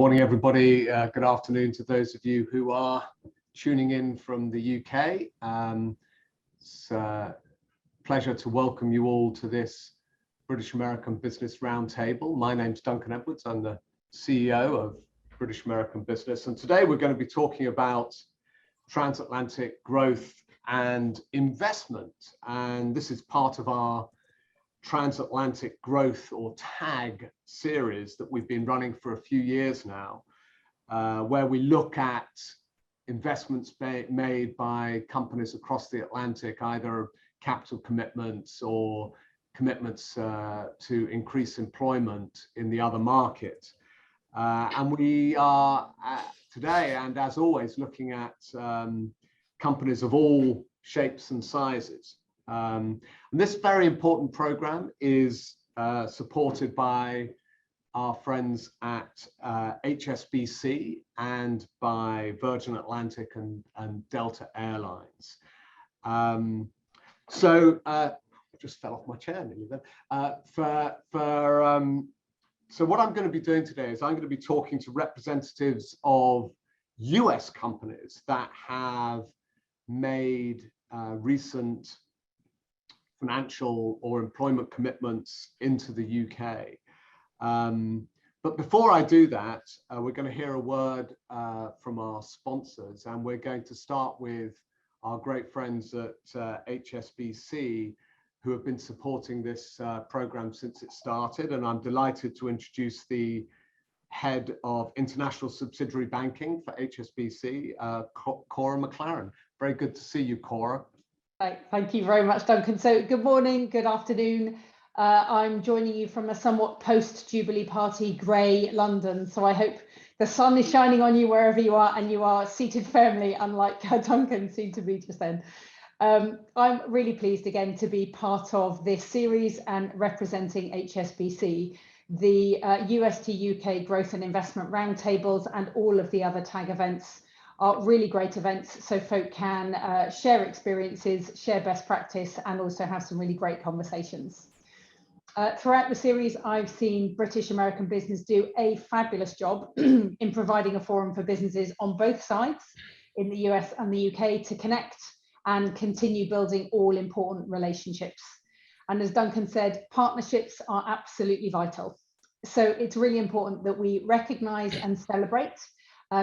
morning, everybody. Good afternoon to those of you who are tuning in from the UK. It's a pleasure to welcome you all to this British American Business Roundtable. My name's Duncan Edwards. I'm the CEO of British American Business, and today we're going to be talking about transatlantic growth and investment. And this is part of our Transatlantic Growth or TAG series that we've been running for a few years now, where we look at investments made by companies across the Atlantic, either capital commitments or commitments to increase employment in the other market. And we are today, and as always, looking at companies of all shapes and sizes. And this very important program is supported by our friends at Hsbc and by Virgin Atlantic and Delta Airlines. So I just fell off my chair nearly then. So what I'm going to be doing today is I'm going to be talking to representatives of US companies that have made recent financial or employment commitments into the UK. But before I do that, we're going to hear a word from our sponsors, and we're going to start with our great friends at Hsbc, who have been supporting this program since it started. And I'm delighted to introduce the head of international subsidiary banking for Hsbc, Cora McLaren. Very good to see you, Cora. Thank you very much, Duncan. So good morning, good afternoon. I'm joining you from a somewhat post-Jubilee party grey London. So I hope the sun is shining on you wherever you are and you are seated firmly, unlike Duncan seemed to be just then. I'm really pleased again to be part of this series and representing Hsbc, the US to UK Growth and Investment Roundtables and all of the other TAG events are really great events, so folk can share experiences, share best practice, and also have some really great conversations. Throughout the series, I've seen British American business do a fabulous job in providing a forum for businesses on both sides, in the US and the UK, to connect and continue building all important relationships. And as Duncan said, partnerships are absolutely vital. So it's really important that we recognise and celebrate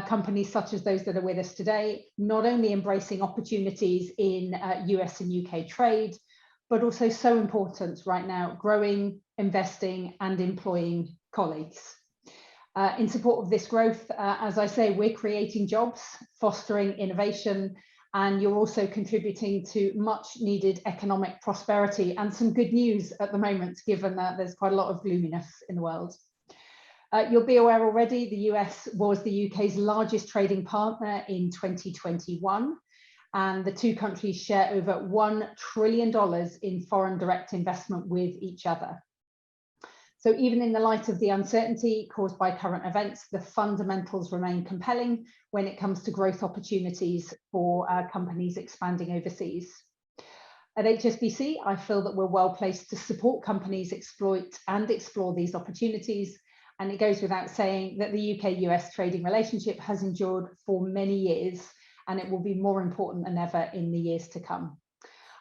companies such as those that are with us today, not only embracing opportunities in US and UK trade, but also so important right now, growing, investing and employing colleagues. In support of this growth, as I say, we're creating jobs, fostering innovation, and you're also contributing to much needed economic prosperity and some good news at the moment, given that there's quite a lot of gloominess in the world. You'll be aware already, the US was the UK's largest trading partner in 2021, and the two countries share over $1 trillion in foreign direct investment with each other. So even in the light of the uncertainty caused by current events, the fundamentals remain compelling when it comes to growth opportunities for companies expanding overseas. At Hsbc, I feel that we're well placed to support companies exploit and explore these opportunities. And it goes without saying that the UK-US trading relationship has endured for many years, and it will be more important than ever in the years to come.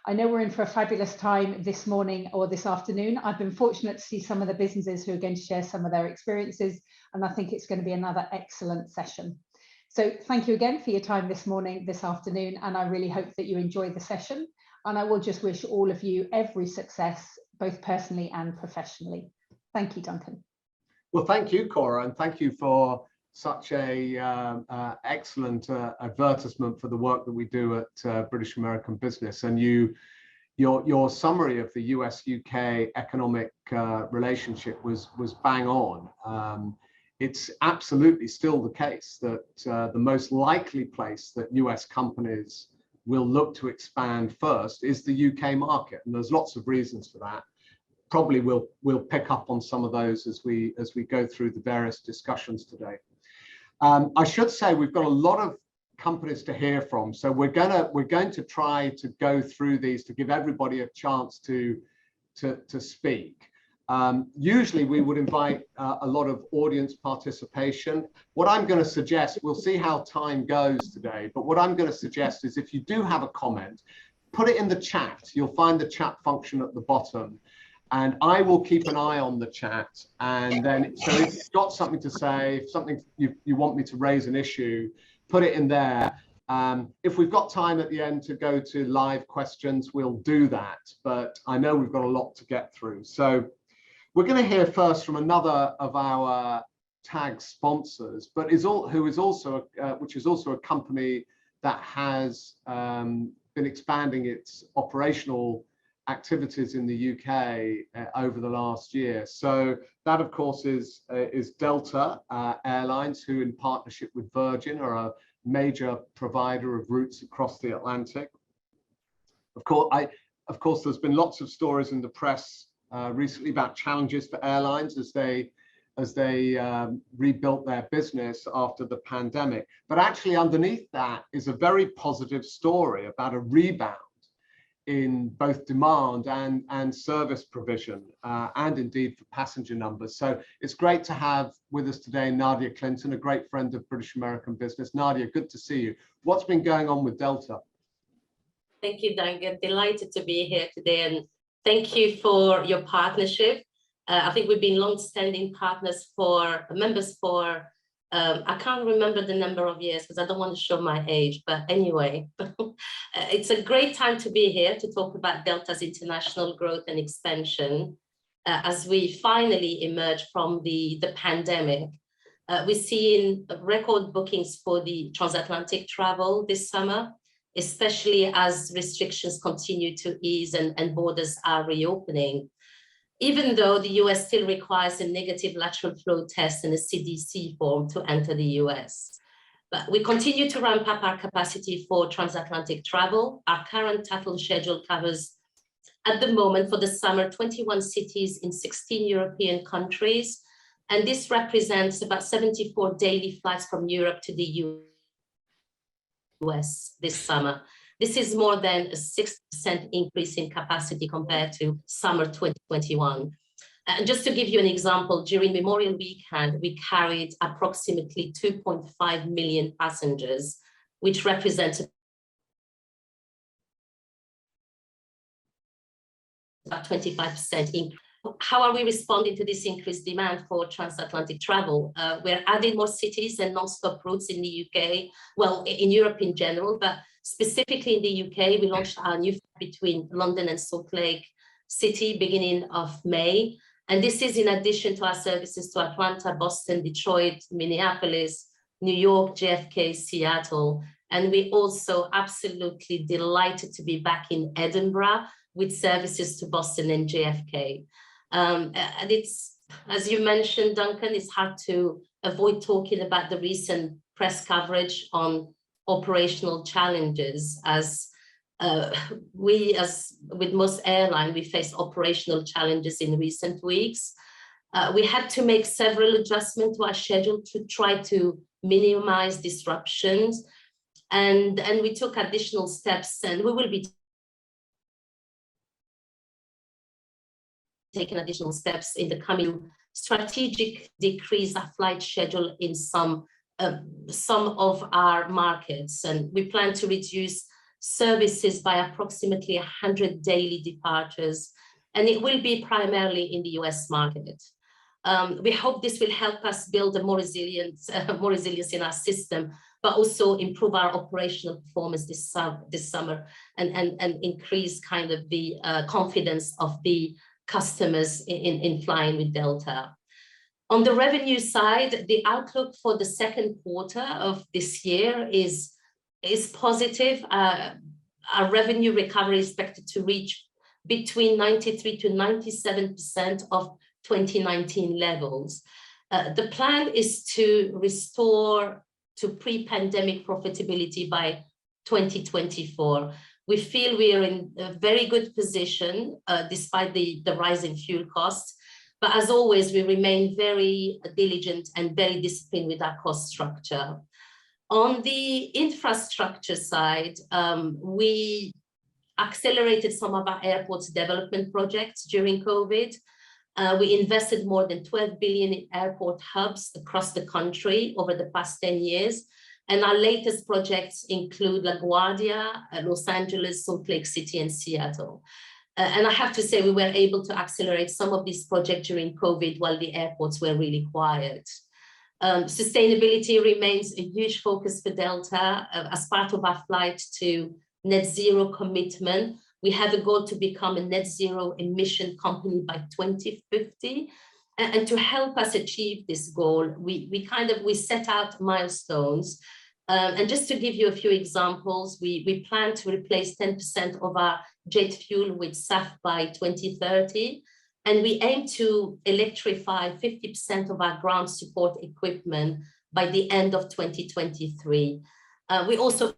I know we're in for a fabulous time this morning or this afternoon. I've been fortunate to see some of the businesses who are going to share some of their experiences, and I think it's going to be another excellent session. So thank you again for your time this morning, this afternoon, and I really hope that you enjoy the session. And I will just wish all of you every success, both personally and professionally. Thank you, Duncan. Well, thank you, Cora, and thank you for such a excellent advertisement for the work that we do at British American Business. And your summary of the US-UK economic relationship was bang on. It's absolutely still the case that the most likely place that US companies will look to expand first is the UK market, and there's lots of reasons for that. Probably we'll pick up on some of those as we go through the various discussions today. I should say we've got a lot of companies to hear from, so we're going to try to go through these to give everybody a chance to speak. Usually we would invite a lot of audience participation. What I'm going to suggest, we'll see how time goes today, but what I'm going to suggest is if you do have a comment, put it in the chat. You'll find the chat function at the bottom. And I will keep an eye on the chat. And then, so if you've got something to say, if something you want me to raise an issue, put it in there. If we've got time at the end to go to live questions, we'll do that. But I know we've got a lot to get through. So we're going to hear first from another of our tag sponsors, but which is also a company that has been expanding its operational activities in the UK over the last year. So that, of course, is Delta Airlines, who in partnership with Virgin are a major provider of routes across the Atlantic. Of course, there's been lots of stories in the press recently about challenges for airlines as they rebuilt their business after the pandemic. But actually underneath that is a very positive story about a rebound in both demand and service provision, and indeed for passenger numbers. So it's great to have with us today Nadia Clinton, a great friend of British American business. Nadia, good to see you. What's been going on with Delta? Thank you, Duncan. Delighted to be here today, and thank you for your partnership. I think we've been long-standing members for, I can't remember the number of years because I don't want to show my age, but anyway, it's a great time to be here to talk about Delta's international growth and expansion as we finally emerge from the pandemic. We're seeing record bookings for the transatlantic travel this summer, especially as restrictions continue to ease and borders are reopening. Even though the US still requires a negative lateral flow test and a CDC form to enter the US. But we continue to ramp up our capacity for transatlantic travel. Our current total schedule covers, at the moment for the summer, 21 cities in 16 European countries. And this represents about 74 daily flights from Europe to the US this summer. This is more than a 6% increase in capacity compared to summer 2021. And just to give you an example, during Memorial Weekend, we carried approximately 2.5 million passengers, which represents about 25% increase. How are we responding to this increased demand for transatlantic travel? We're adding more cities and non-stop routes in the UK, well, in Europe in general, but specifically in the UK, we launched our new flight between London and Salt Lake City beginning of May. And this is in addition to our services to Atlanta, Boston, Detroit, Minneapolis, New York, JFK, Seattle. And we also absolutely delighted to be back in Edinburgh with services to Boston and JFK. And it's, as you mentioned, Duncan, it's hard to avoid talking about the recent press coverage on operational challenges, as with most airlines, we faced operational challenges in recent weeks. We had to make several adjustments to our schedule to try to minimize disruptions. And we took additional steps, and we will be taking additional steps in the coming strategic decrease our flight schedule in some of our markets. And we plan to reduce services by approximately 100 daily departures, and it will be primarily in the US market. We hope this will help us build a more resilience in our system, but also improve our operational performance this summer and increase kind of the confidence of the customers in flying with Delta. On the revenue side, the outlook for the second quarter of this year is positive. Our revenue recovery is expected to reach between 93 to 97% of 2019 levels. The plan is to restore to pre-pandemic profitability by 2024. We feel we are in a very good position despite the rise in fuel costs. But as always, we remain very diligent and very disciplined with our cost structure. On the infrastructure side, we accelerated some of our airports development projects during COVID. We invested more than 12 billion in airport hubs across the country over the past 10 years. And our latest projects include LaGuardia, Los Angeles, Salt Lake City, and Seattle. And I have to say, we were able to accelerate some of these projects during COVID while the airports were really quiet. Sustainability remains a huge focus for Delta. As part of our flight to net zero commitment, we have a goal to become a net zero emission company by 2050. And to help us achieve this goal, we set out milestones. And just to give you a few examples, we plan to replace 10% of our jet fuel with SAF by 2030. And we aim to electrify 50% of our ground support equipment by the end of 2023. We also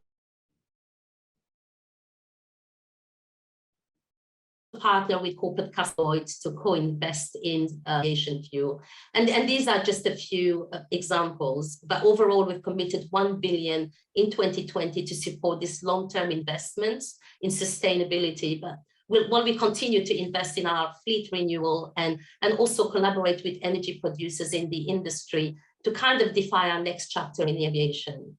partner with corporate customers to co-invest in aviation fuel. And these are just a few examples, but overall we've committed 1 billion in 2020 to support these long-term investments in sustainability, but while we continue to invest in our fleet renewal and also collaborate with energy producers in the industry to kind of define our next chapter in aviation.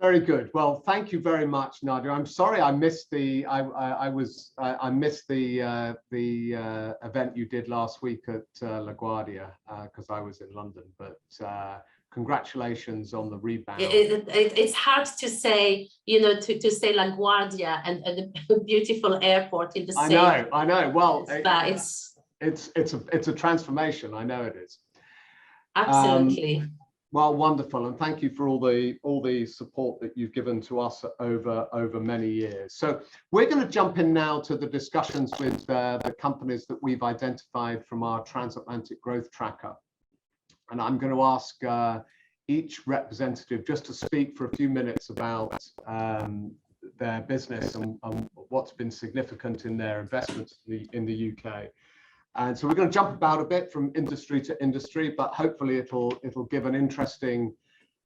Very good. Well, thank you very much, Nadia. I'm sorry I missed the event you did last week at LaGuardia because I was in London. But congratulations on the rebound. It's hard to say, to say LaGuardia and a beautiful airport in the same. I know. Well, it's a transformation. I know it is. Absolutely. Well, wonderful, and thank you for all the support that you've given to us over many years. So we're going to jump in now to the discussions with the companies that we've identified from our Transatlantic Growth Tracker, and I'm going to ask each representative just to speak for a few minutes about their business and what's been significant in their investments in the UK. And so we're going to jump about a bit from industry to industry, but hopefully it'll give an interesting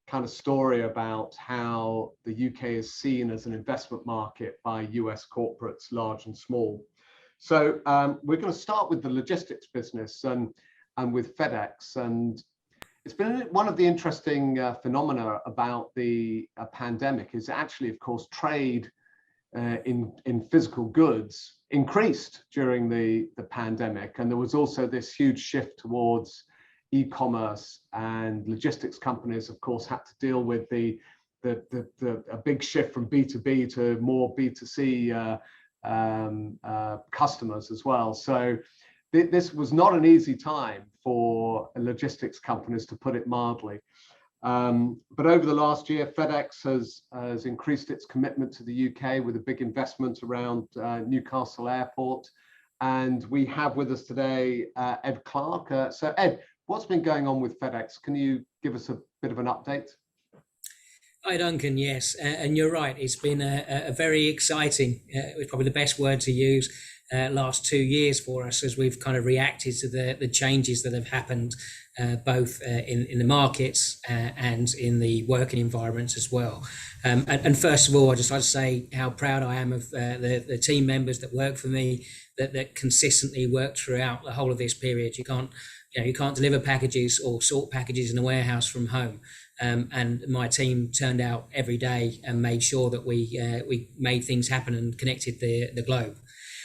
kind of story about how the UK is seen as an investment market by US corporates, large and small. So we're going to start with the logistics business and with FedEx. And it's been one of the interesting phenomena about the pandemic is actually, of course, trade in physical goods increased during the pandemic, and there was also this huge shift towards e-commerce, and logistics companies, of course, had to deal with a big shift from B2B to more B2C customers as well. So this was not an easy time for logistics companies, to put it mildly. But over the last year, FedEx has increased its commitment to the UK with a big investment around Newcastle Airport. And we have with us today Ed Clark. So Ed, what's been going on with FedEx? Can you give us a bit of an update? Hi, Duncan. Yes, and you're right. It's been a very exciting, probably the best word to use, last 2 years for us as we've kind of reacted to the changes that have happened both in the markets and in the working environments as well. And first of all, I'd just like to say how proud I am of the team members that work for me, that consistently work throughout the whole of this period. You can't deliver packages or sort packages in a warehouse from home. And my team turned out every day and made sure that we made things happen and connected the globe.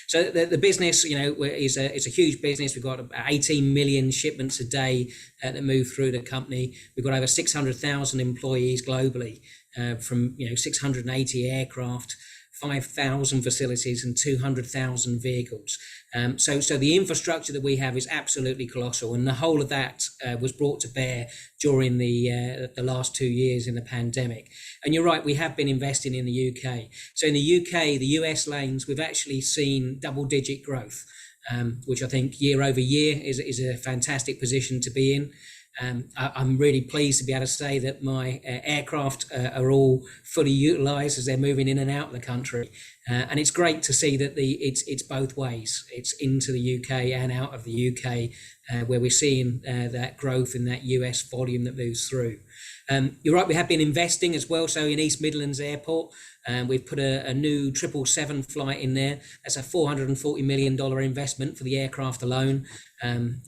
So the business, is a huge business. We've got about 18 million shipments a day that move through the company. We've got over 600,000 employees globally, from 680 aircraft, 5,000 facilities and 200,000 vehicles. So the infrastructure that we have is absolutely colossal, and the whole of that was brought to bear during the last 2 years in the pandemic. And you're right, we have been investing in the UK. So in the UK, the US lanes, we've actually seen double-digit growth, which I think year over year is a fantastic position to be in. I'm really pleased to be able to say that my aircraft are all fully utilised as they're moving in and out of the country, and it's great to see that it's both ways. It's into the UK and out of the UK, where we're seeing that growth in that US volume that moves through. You're right, we have been investing as well. So in East Midlands Airport, We've put a new 777 flight in there. That's a $440 million investment for the aircraft alone.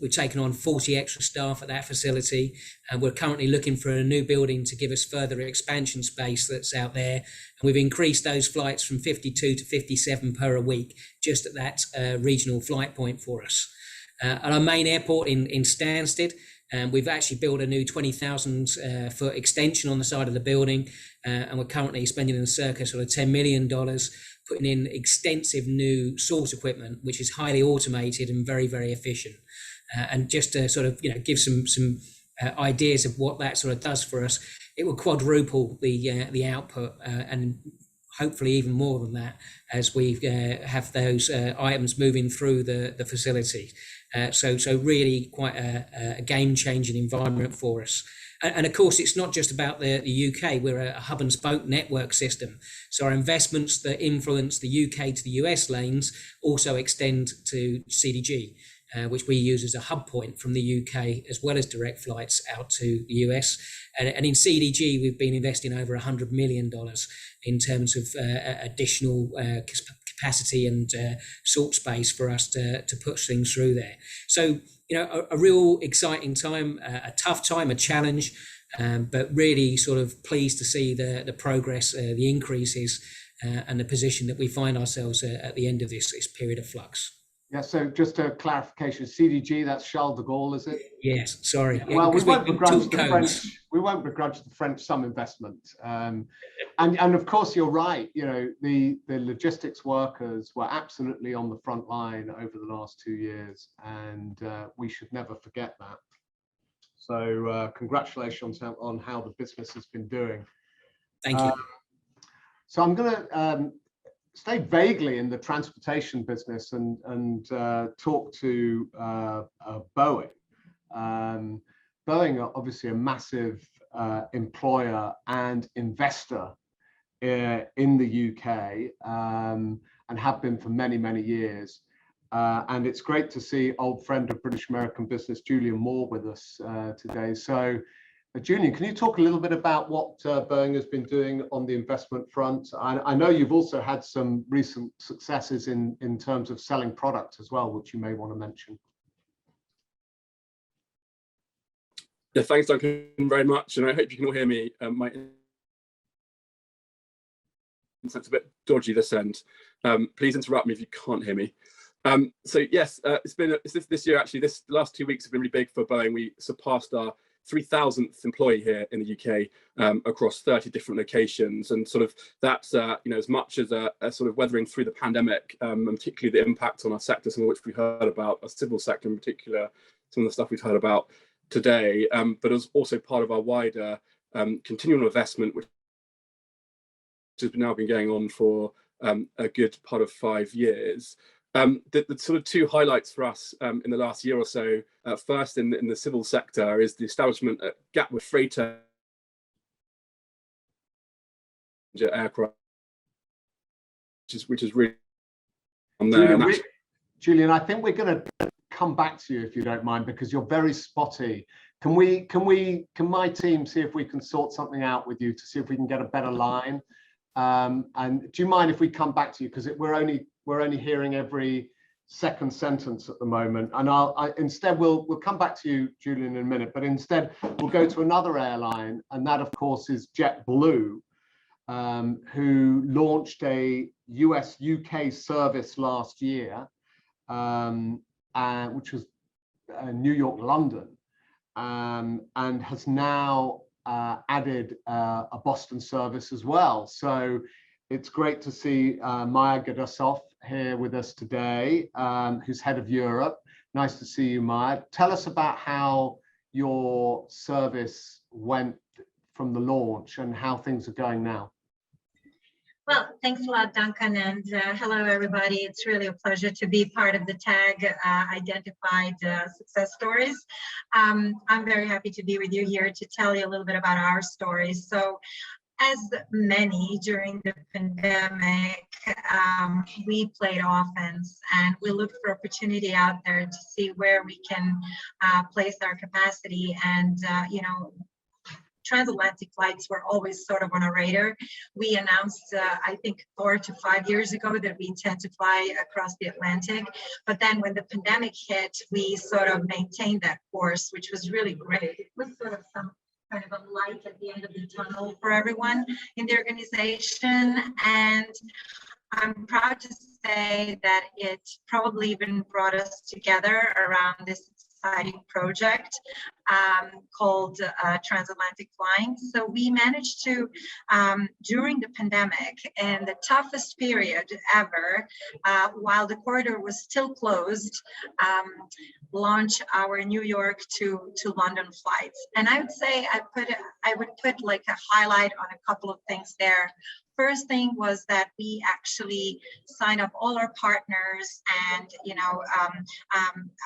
We've taken on 40 extra staff at that facility, and we're currently looking for a new building to give us further expansion space that's out there. And we've increased those flights from 52 to 57 per a week, just at that regional flight point for us. At our main airport in Stansted, we've actually built a new 20,000 foot extension on the side of the building, and we're currently spending in circa sort of $10 million, putting in extensive new source equipment, which is highly automated and very, very efficient. And just to sort of give some ideas of what that sort of does for us, it will quadruple the output, and hopefully even more than that, as we have those items moving through the facility. So really quite a game-changing environment for us. And of course, it's not just about the UK. We're a hub and spoke network system. So our investments that influence the UK to the US lanes also extend to CDG, which we use as a hub point from the UK, as well as direct flights out to the US. And in CDG, we've been investing over $100 million in terms of additional capacity and sort space for us to push things through there. So, a real exciting time, a tough time, a challenge, but really sort of pleased to see the progress, the increases, and the position that we find ourselves at the end of this period of flux. Yeah, so just a clarification, CDG, that's Charles de Gaulle, is it? Yes, sorry. Yeah, well, we won't begrudge the French some investment. And of course, you're right, the logistics workers were absolutely on the front line over the last 2 years, and we should never forget that. So congratulations on how the business has been doing. Thank you. So I'm going to stay vaguely in the transportation business and talk to Boeing. Boeing are obviously a massive employer and investor in the UK, and have been for many, many years. And it's great to see old friend of British American business, Julian Moore, with us today. So Julian, can you talk a little bit about what Boeing has been doing on the investment front? I know you've also had some recent successes in terms of selling product as well, which you may want to mention. Yeah, thanks, Duncan, very much. And I hope you can all hear me. My internet's a bit dodgy this end. Please interrupt me if you can't hear me. So yes, this year, actually, this last 2 weeks have been really big for Boeing. We surpassed our 3,000th employee here in the UK, across 30 different locations, and sort of that's as much as a sort of weathering through the pandemic, and particularly the impact on our sector, some of which we heard about, our civil sector in particular, some of the stuff we've heard about today, but as also part of our wider continual investment, which has now been going on for a good part of 5 years. The sort of two highlights for us in the last year or so, first in the civil sector, is the establishment at Gatwick Freighter aircraft, which is really on there. Julian, I think we're going to come back to you if you don't mind, because you're very spotty. Can my team see if we can sort something out with you to see if we can get a better line? And do you mind if we come back to you, because we're only hearing every second sentence at the moment, and instead we'll come back to you, Julian, in a minute, but instead we'll go to another airline, and that of course is JetBlue, who launched a US-UK service last year, which was New York-London, and has now added a Boston service as well. So it's great to see Maya Gadasov here with us today, who's head of Europe. Nice to see you, Maya. Tell us about how your service went from the launch and how things are going now. Well, thanks a lot, Duncan, and hello, everybody. It's really a pleasure to be part of the TAG Identified Success Stories. I'm very happy to be with you here to tell you a little bit about our stories. So, as many during the pandemic, we played offense, and we looked for opportunity out there to see where we can place our capacity and, transatlantic flights were always sort of on a radar. We announced, I think 4 to 5 years ago that we intend to fly across the Atlantic. But then when the pandemic hit, we sort of maintained that course, which was really great. It was sort of some kind of a light at the end of the tunnel for everyone in the organization. And I'm proud to say that it probably even brought us together around this exciting project called Transatlantic Flying. So we managed to, during the pandemic and the toughest period ever, while the corridor was still closed, launch our New York to London flights. And I would say I would put like a highlight on a couple of things there. First thing was that we actually signed up all our partners and,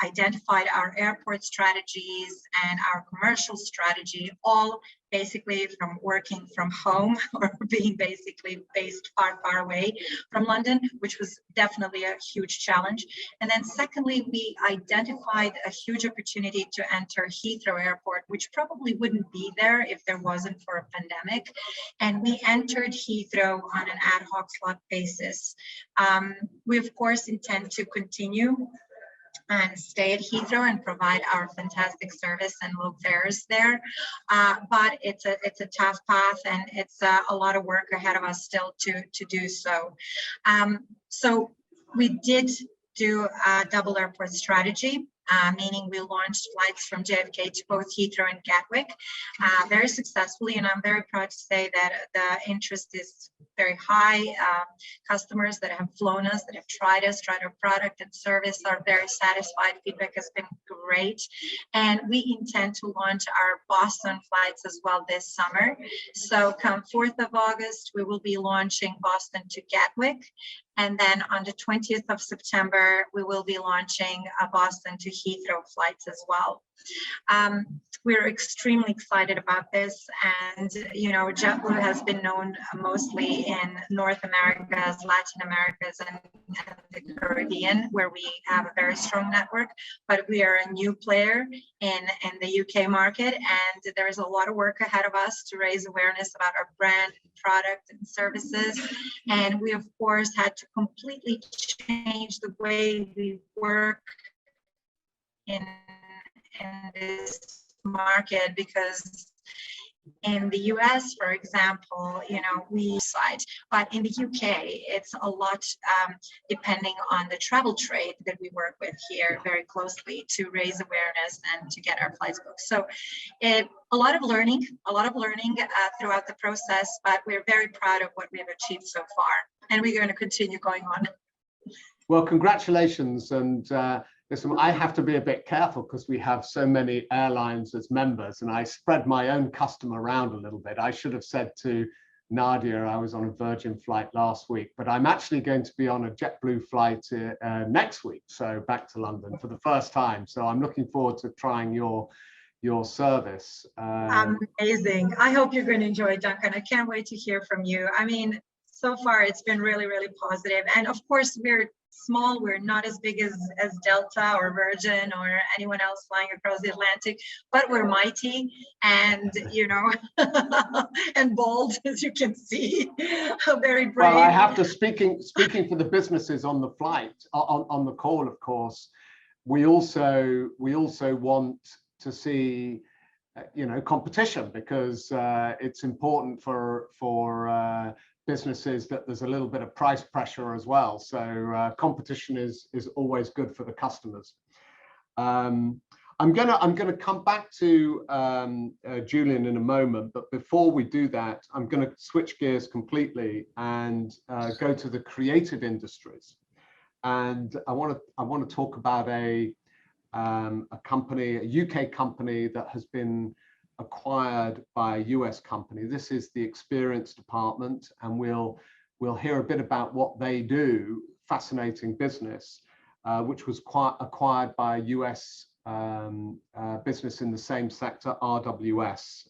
identified our airport strategies and our commercial strategy, all basically from working from home or being basically based far, far away from London, which was definitely a huge challenge. And then secondly, we identified a huge opportunity to enter Heathrow Airport, which probably wouldn't be there if there wasn't for a pandemic. And we entered Heathrow on an ad hoc slot basis. We of course intend to continue and stay at Heathrow and provide our fantastic service and low fares there. But it's a tough path, and it's a lot of work ahead of us still to do so. So we did do a double airport strategy. Meaning we launched flights from JFK to both Heathrow and Gatwick very successfully, and I'm very proud to say that the interest is very high. Customers that have flown us, that have tried our product and service are very satisfied. Feedback has been great, and we intend to launch our Boston flights as well this summer. So come 4th of August, we will be launching Boston to Gatwick. And then on the 20th of September, we will be launching a Boston to Heathrow flights as well. We're extremely excited about this, and JetBlue has been known mostly in North Americas, Latin Americas, and the Caribbean, where we have a very strong network. But we are a new player in the UK market, and there is a lot of work ahead of us to raise awareness about our brand, product, and services. And we of course had to completely change the way we work in this market, because in the US, for example, we decide, but in the UK, it's a lot depending on the travel trade that we work with here very closely to raise awareness and to get our flights booked. So a lot of learning throughout the process, but we're very proud of what we have achieved so far, and we're going to continue going on. Well, congratulations. And listen, I have to be a bit careful because we have so many airlines as members, and I spread my own custom around a little bit. I should have said to Nadia, I was on a Virgin flight last week, but I'm actually going to be on a JetBlue flight next week, so back to London for the first time. So I'm looking forward to trying your service. Amazing. I hope you're going to enjoy it, Duncan. I can't wait to hear from you. I mean, so far it's been really, really positive. And of course, we're small. We're not as big as Delta or Virgin or anyone else flying across the Atlantic, but we're mighty and, and bold, as you can see. Very brave. Well, I have to, speaking for the businesses on the flight, on the call, of course, we also want to see competition, because it's important for businesses that there's a little bit of price pressure as well. So competition is always good for the customers. I'm gonna come back to Julian in a moment, but before we do that, I'm gonna switch gears completely and go to the creative industries. And I want to talk about a company, a UK company that has been acquired by a US company. This is the Experience Department, and we'll hear a bit about what they do. Fascinating business, which was acquired by a US business in the same sector, RWS.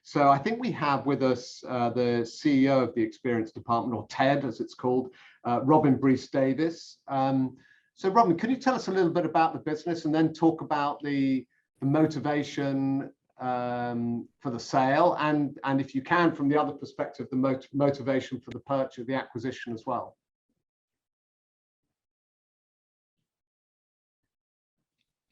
So I think we have with us the CEO of the Experience Department, or TED as it's called, Robin Breese-Davis. So Robin, can you tell us a little bit about the business and then talk about the motivation for the sale, and if you can, from the other perspective, the motivation for the purchase, the acquisition as well.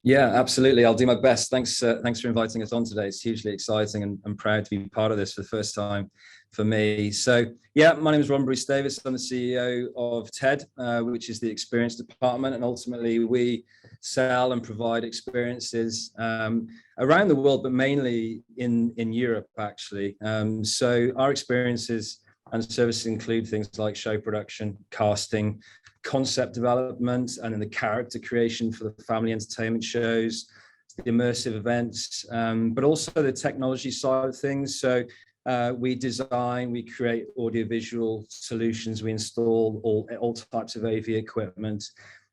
Yeah, absolutely. I'll do my best. Thanks for inviting us on today. It's hugely exciting, and I'm proud to be part of this for the first time for me. So yeah, my name is Ron Bruce Davis. I'm the CEO of TED, which is the experience department. And ultimately we sell and provide experiences around the world, but mainly in Europe, actually. So our experiences and services include things like show production, casting, concept development, and then the character creation for the family entertainment shows, the immersive events, but also the technology side of things. So we design, we create audiovisual solutions, we install all types of AV equipment.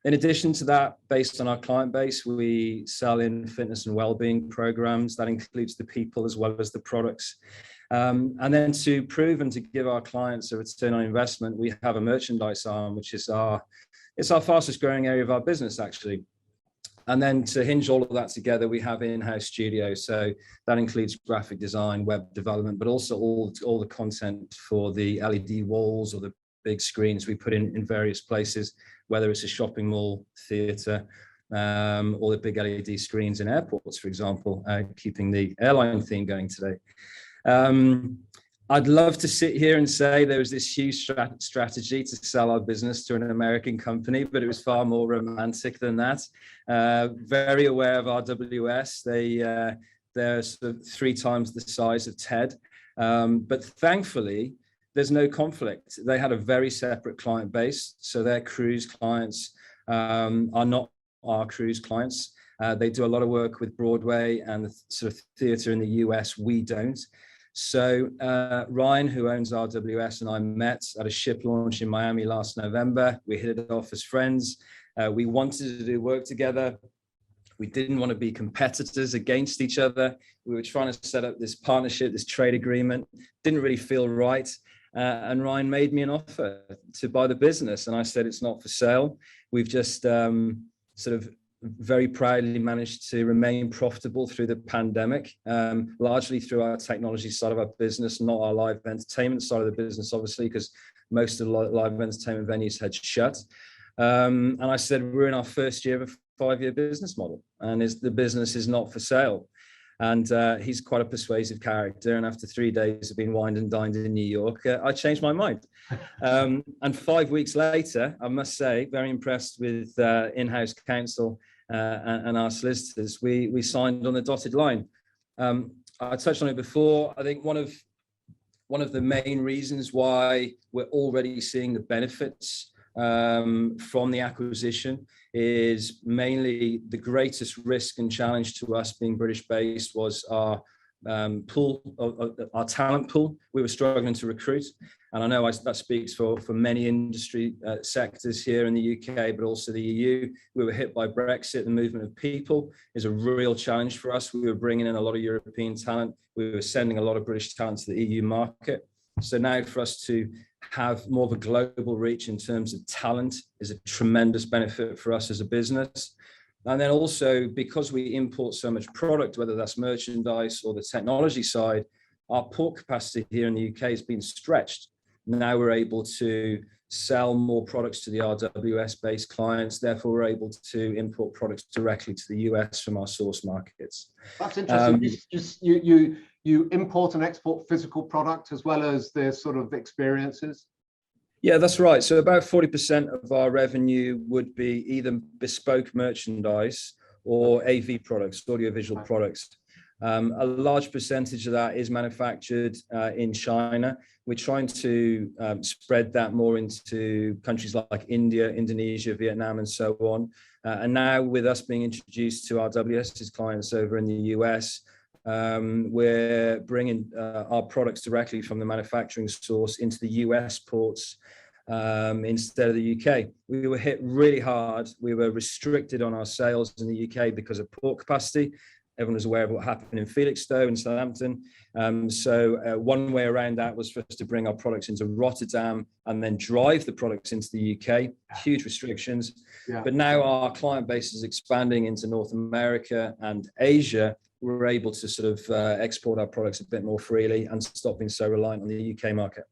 In addition to that, based on our client base, we sell in fitness and well-being programs. That includes the people as well as the products. And then to prove and to give our clients a return on investment, we have a merchandise arm, which is our fastest growing area of our business, actually. And then to hinge all of that together, we have in-house studios. So that includes graphic design, web development, but also all the content for the LED walls or the big screens we put in various places, whether it's a shopping mall, theatre, or the big LED screens in airports, for example, keeping the airline theme going today. I'd love to sit here and say there was this huge strategy to sell our business to an American company, but it was far more romantic than that. Very aware of RWS. They're sort of 3 times the size of TED. But thankfully, there's no conflict. They had a very separate client base. So their cruise clients are not our cruise clients. They do a lot of work with Broadway and the sort of theatre in the US. We don't. So Ryan, who owns RWS, and I met at a ship launch in Miami last November. We hit it off as friends. We wanted to do work together. We didn't want to be competitors against each other. We were trying to set up this partnership, this trade agreement. Didn't really feel right. And Ryan made me an offer to buy the business. And I said, it's not for sale. We've just sort of very proudly managed to remain profitable through the pandemic, largely through our technology side of our business, not our live entertainment side of the business, obviously, because most of the live entertainment venues had shut. And I said, we're in our first year of a 5-year business model, and the business is not for sale. And he's quite a persuasive character. And after 3 days of being wined and dined in New York, I changed my mind. And 5 weeks later, I must say, very impressed with in-house counsel and our solicitors, we signed on the dotted line. I touched on it before. I think one of the main reasons why we're already seeing the benefits from the acquisition is mainly the greatest risk and challenge to us being British based was our our talent pool. We were struggling to recruit, and I know that speaks for many industry sectors here in the UK, but also the EU. We were hit by Brexit. The movement of people is a real challenge for us. We were bringing in a lot of European talent. We were sending a lot of British talent to the EU market. So now for us to have more of a global reach in terms of talent is a tremendous benefit for us as a business. And then also, because we import so much product, whether that's merchandise or the technology side, our port capacity here in the UK has been stretched. Now we're able to sell more products to the RWS-based clients. Therefore, we're able to import products directly to the US from our source markets. That's interesting. You import and export physical product as well as the sort of experiences? Yeah, that's right. So about 40% of our revenue would be either bespoke merchandise or AV products, audiovisual products. A large percentage of that is manufactured in China. We're trying to spread that more into countries like India, Indonesia, Vietnam, and so on. And now with us being introduced to RWS's clients over in the US, we're bringing our products directly from the manufacturing source into the US ports instead of the UK. We were hit really hard. We were restricted on our sales in the UK because of port capacity. Everyone was aware of what happened in Felixstowe and Southampton. So one way around that was for us to bring our products into Rotterdam and then drive the products into the UK. Huge restrictions. Yeah. But now our client base is expanding into North America and Asia, we're able to sort of export our products a bit more freely and stop being so reliant on the UK market.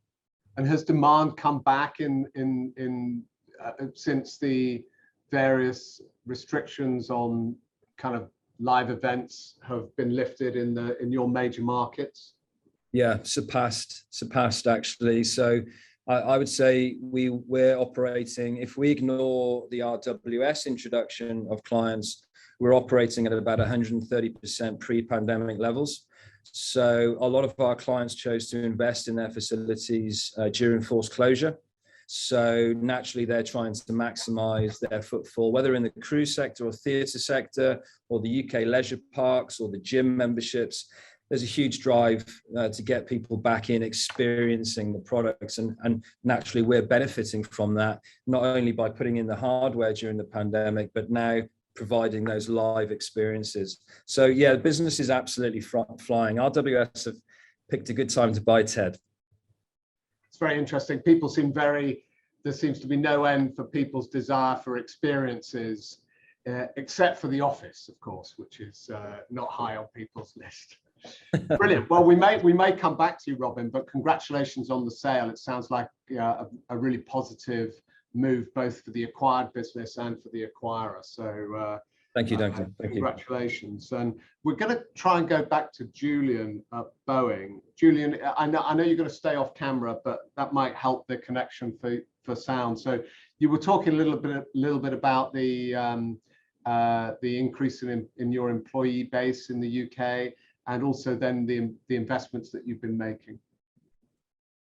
And has demand come back since the various restrictions on kind of live events have been lifted in your major markets? Yeah, surpassed actually. So I would say we're operating, if we ignore the RWS introduction of clients, we're operating at about 130% pre-pandemic levels. So a lot of our clients chose to invest in their facilities during forced closure. So naturally, they're trying to maximize their footfall, whether in the cruise sector or theatre sector, or the UK leisure parks or the gym memberships. There's a huge drive to get people back in experiencing the products. And naturally, we're benefiting from that, not only by putting in the hardware during the pandemic, but now providing those live experiences. So yeah, the business is absolutely flying. RWS have picked a good time to buy TED. It's very interesting. There seems to be no end for people's desire for experiences, except for the office, of course, which is not high on people's list. Brilliant. Well, we may come back to you, Robin, but congratulations on the sale. It sounds like a really positive move, both for the acquired business and for the acquirer. So thank you, Duncan. Congratulations. And we're going to try and go back to Julian at Boeing. Julian, I know you're going to stay off camera, but that might help the connection for sound. So you were talking a little bit about the increase in your employee base in the UK, and also then the investments that you've been making.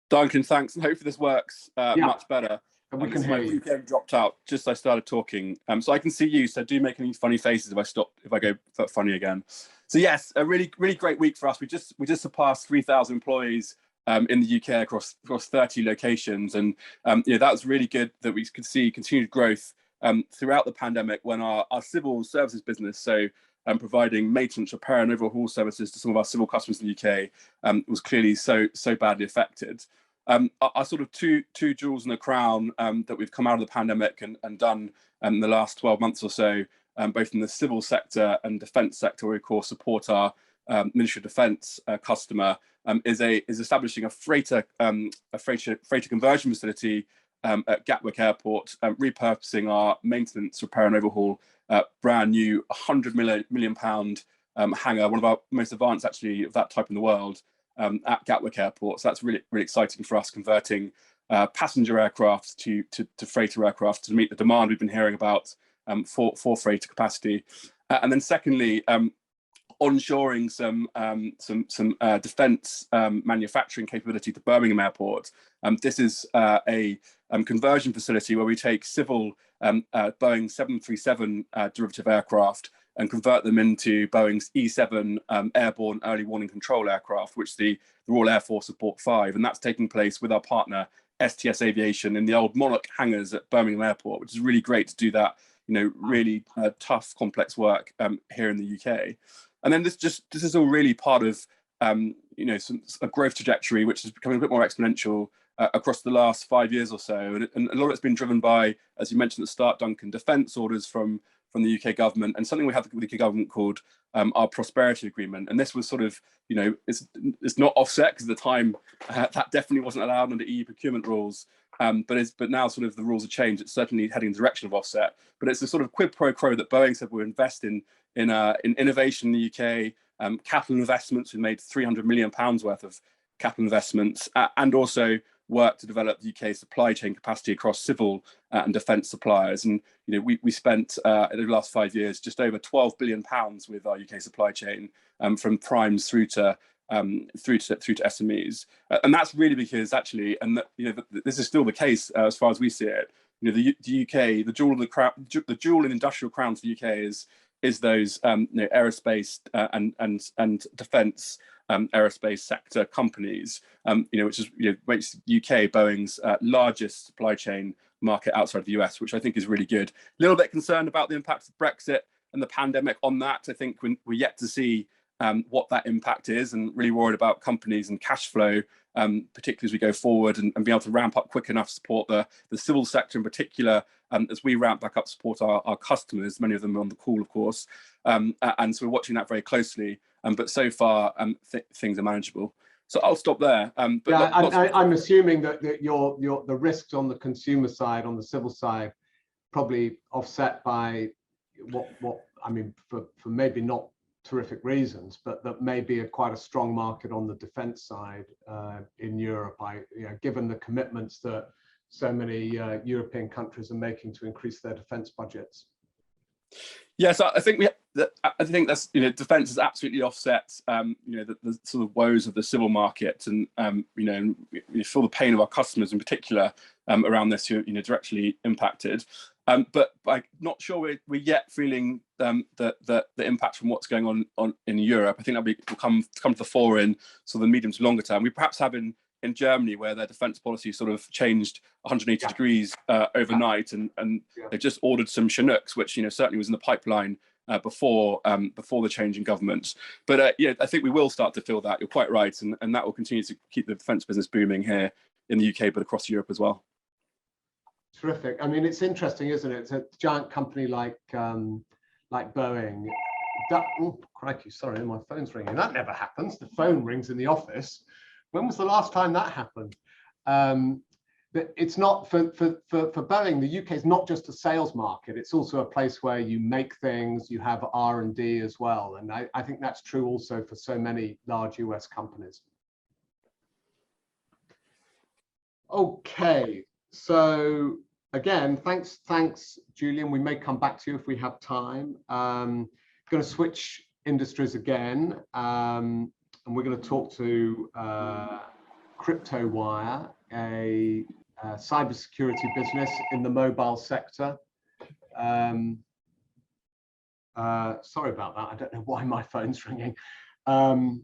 Duncan, thanks. And hopefully this works much better. And we can hear you. My VPN dropped out just as I started talking. So I can see you, so do make any funny faces if I go funny again. So yes, a really great week for us. We just surpassed 3,000 employees in the UK across 30 locations. And that was really good that we could see continued growth throughout the pandemic, when our civil services business, so providing maintenance, repair and overhaul services to some of our civil customers in the UK, was clearly so badly affected. Our sort of two jewels in the crown that we've come out of the pandemic and done in the last 12 months or so, both in the civil sector and defence sector, where we of course support our Ministry of Defence customer, is establishing a freighter conversion facility at Gatwick Airport, repurposing our maintenance, repair and overhaul brand new £100 million hangar, one of our most advanced actually of that type in the world, at Gatwick Airport. So that's really exciting for us, converting passenger aircraft to freighter aircraft to meet the demand we've been hearing about for freighter capacity. And then secondly, onshoring some defence manufacturing capability to Birmingham Airport. This is a conversion facility where we take civil Boeing 737 derivative aircraft and convert them into Boeing's E7 airborne early warning control aircraft, which the Royal Air Force Support 5, and that's taking place with our partner STS Aviation in the old Monarch hangars at Birmingham Airport, which is really great to do that, really tough, complex work here in the UK. And then this is all really part of a growth trajectory which is becoming a bit more exponential across the last 5 years or so, and a lot of it's been driven by, as you mentioned at the start, Duncan, defence orders from the UK government, and something we have with the UK government called our Prosperity Agreement. And this was sort of, it's not offset, because at the time that definitely wasn't allowed under EU procurement rules. But now sort of the rules have changed. It's certainly heading in the direction of offset. But it's a sort of quid pro quo that Boeing said we'll invest in innovation in the UK, capital investments. We made £300 million worth of capital investments, and also work to develop the UK supply chain capacity across civil and defence suppliers. And we spent in the last 5 years just over £12 billion with our UK supply chain, from primes through to SMEs. And that's really because actually, and this is still the case as far as we see it. The UK, the jewel in industrial crown for the UK is those aerospace and defence aerospace sector companies, which makes UK Boeing's largest supply chain market outside of the US, which I think is really good. A little bit concerned about the impact of Brexit and the pandemic on that. I think we're yet to see what that impact is, and really worried about companies and cash flow, particularly as we go forward, and be able to ramp up quick enough to support the civil sector in particular, as we ramp back up to support our customers, many of them are on the call, of course. And so we're watching that very closely, but so far things are manageable. So I'll stop there. But yeah, I'm assuming that the risks on the consumer side, on the civil side, probably offset by what I mean, for maybe not terrific reasons, but that may be quite a strong market on the defence side in Europe. Given the commitments that so many European countries are making to increase their defence budgets. Yes, I think that's defence has absolutely offset the sort of woes of the civil market, and we feel the pain of our customers in particular around this, who are directly impacted. But I'm not sure we're yet feeling the impact from what's going on in Europe. I think that will come to the fore in sort of the medium to longer term. We perhaps have in Germany, where their defence policy sort of changed 180 degrees overnight, and they just ordered some Chinooks, which certainly was in the pipeline before the change in government. But I think we will start to feel that. You're quite right, and that will continue to keep the defence business booming here in the UK, but across Europe as well. Terrific. I mean, it's interesting, isn't it? It's a giant company like Boeing. Oh, crikey! Sorry, my phone's ringing. That never happens. The phone rings in the office. When was the last time that happened? But it's not for Boeing. The UK is not just a sales market. It's also a place where you make things. You have R&D as well, and I think that's true also for so many large US companies. Okay, so again, thanks, Julian. We may come back to you if we have time. Going to switch industries again. And we're going to talk to CryptoWire, a cybersecurity business in the mobile sector. Sorry about that. I don't know why my phone's ringing. So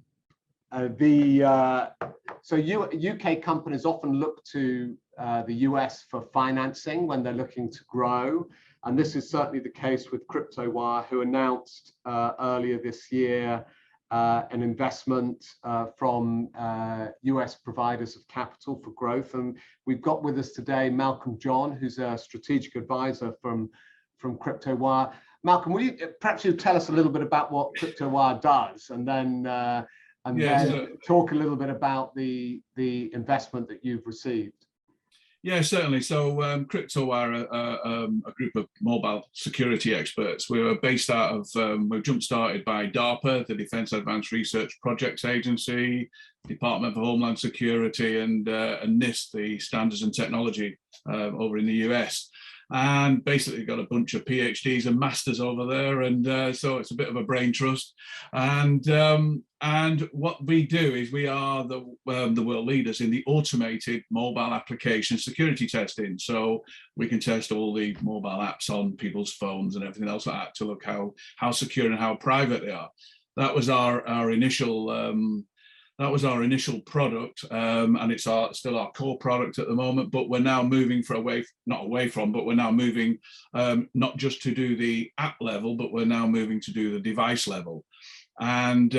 UK companies often look to the US for financing when they're looking to grow. And this is certainly the case with CryptoWire, who announced earlier this year an investment from US providers of capital for growth. And we've got with us today Malcolm John, who's a strategic advisor from CryptoWire. Malcolm, will you perhaps tell us a little bit about what CryptoWire does, and then talk a little bit about the investment that you've received? Yeah, certainly. So CryptoWire are a group of mobile security experts. We were based out of, we're jump-started by DARPA, the Defense Advanced Research Projects Agency, Department of Homeland Security, and NIST, the Standards and Technology over in the US. And basically got a bunch of PhDs and masters over there, and so it's a bit of a brain trust. And what we do is we are the world leaders in the automated mobile application security testing. So we can test all the mobile apps on people's phones and everything else like that to look how secure and how private they are. That was our initial. That was our initial product, and it's still our core product at the moment. But we're now moving but we're now moving not just to do the app level, but we're now moving to do the device level. And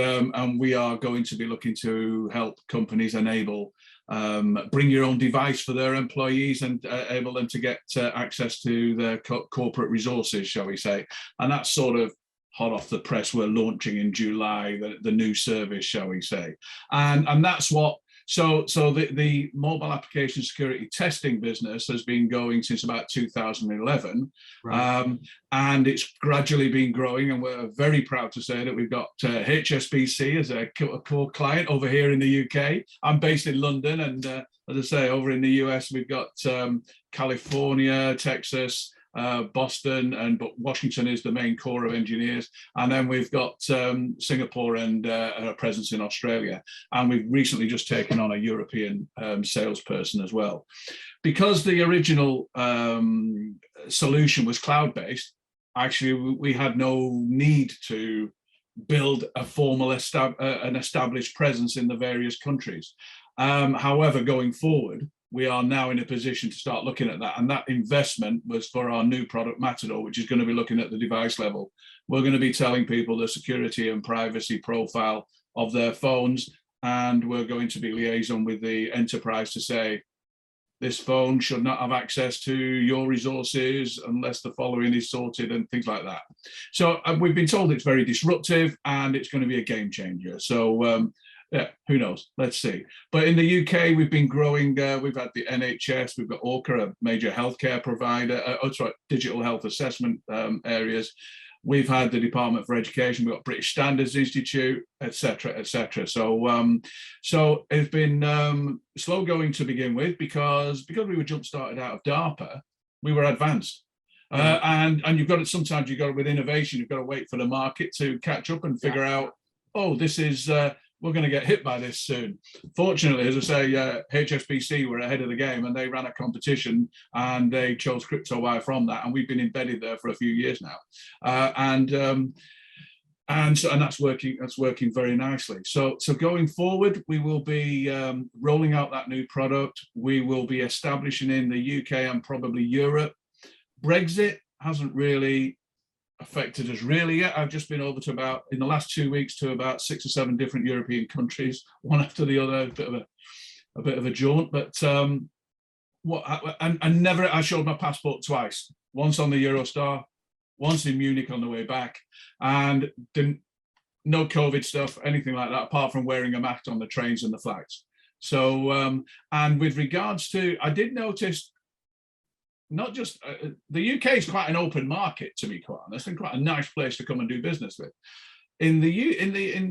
we are going to be looking to help companies enable bring your own device for their employees and enable them to get access to their corporate resources, shall we say. And that's sort of hot off the press. We're launching in July the new service, shall we say. And that's what, so the mobile application security testing business has been going since about 2011. Right. And it's gradually been growing, and we're very proud to say that we've got Hsbc as a core client over here in the UK. I'm based in London, and as I say, over in the US, we've got California, Texas, Boston, but Washington is the main core of engineers, and then we've got Singapore and a presence in Australia, and we've recently just taken on a European salesperson as well. Because the original solution was cloud-based, actually we had no need to build a formal an established presence in the various countries. However, going forward, we are now in a position to start looking at that. And that investment was for our new product, Matador, which is going to be looking at the device level. We're going to be telling people the security and privacy profile of their phones, and we're going to be liaison with the enterprise to say, this phone should not have access to your resources unless the following is sorted, and things like that. So we've been told it's very disruptive and it's going to be a game changer. So yeah, who knows? Let's see. But in the UK, we've been growing. We've had the NHS, we've got Orca, a major healthcare provider, digital health assessment areas. We've had the Department for Education, we've got British Standards Institute, etc., etc. So, so it's been slow going to begin with because we were jump started out of DARPA, we were advanced. And you've got to, sometimes you've got to, with innovation, you've got to wait for the market to catch up and figure out, oh, this is, we're going to get hit by this soon. Fortunately, as I say, Hsbc were ahead of the game and they ran a competition and they chose CryptoWire from that, and we've been embedded there for a few years now, and that's working very nicely. So going forward, we will be rolling out that new product. We will be establishing in the UK and probably Europe. Brexit hasn't really affected us really yet. I've just been over to about, in the last 2 weeks, to about 6 or 7 different European countries, one after the other, a bit of a jaunt. But I showed my passport twice, once on the Eurostar, once in Munich on the way back, and no COVID stuff, anything like that, apart from wearing a mask on the trains and the flights. So, and with regards to, I did notice, not just the UK is quite an open market, to be quite honest, and quite a nice place to come and do business with. In